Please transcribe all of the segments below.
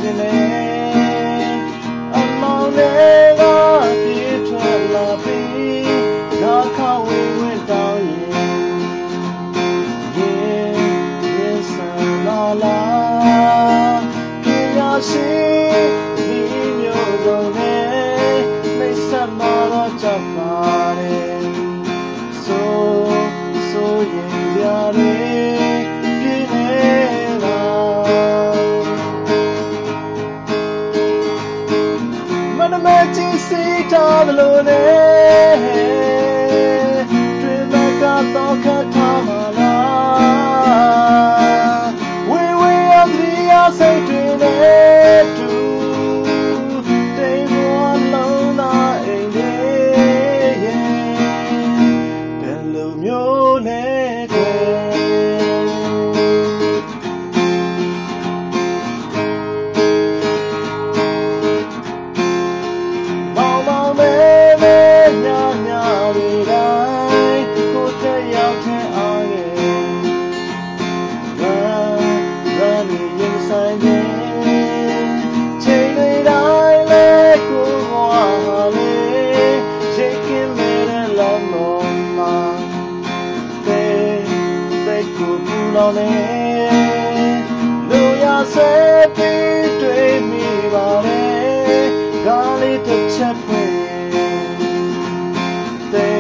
ခြင်းနဲ့အမောင်တွေကပြေးထွက်လာပြီးငါခဝေဝင်တောင်းရင်ဆန်လာလာပြညာရှိဒီမျိုးစုံနဲ့မိတ်ဆက်မှာတော့ကြောက်ပါတယ်ဆိုရင်ကြရဲပြင်းနေတာမနမချီစီထားသလိုနဲ့တွေ့မဲ့ကတော့ခတ်ထားမှာလားဝေဝေအသီးအစိတ်တွေနဲ့တူတိမ်ပေါ်လုံးသာအိမ်တွေဘယ်လိုမျိုးလဲလူရဆဲပြီးတွေ့မိပါတယ်ကားလေးတစ်ချက်ဖွင့်သိ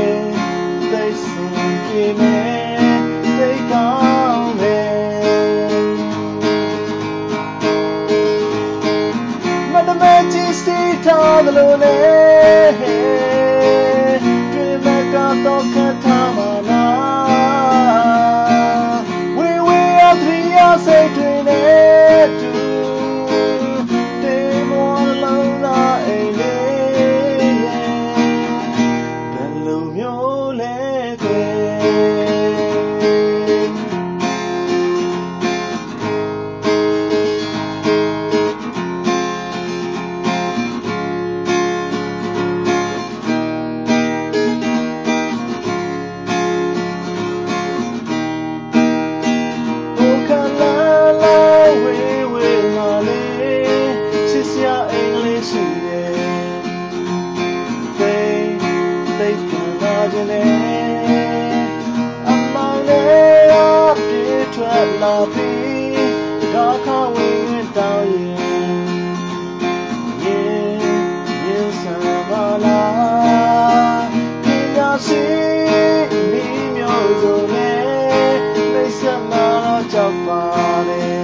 စင်ပြေမယ်သိကောင်းမယ်မတမဲချီစီထားသလိုနဲ့တွေ့မဲ့ကတော့ခတ်ထားမှာလားစိတ်တွေနဲ့တူတေမောလုံးသာအိမ်လေးဘယ်လိုမျိုးလဲကွယ်အမောင်လေးပြေးထွက်လာပြီးကားခဝေဝင်တောင်းရင်ဆန်ပါလားပညာရှိမိမျိုးစုံနဲ့မိတ်ဆက်မှာတော့ကြောက်ပါလေ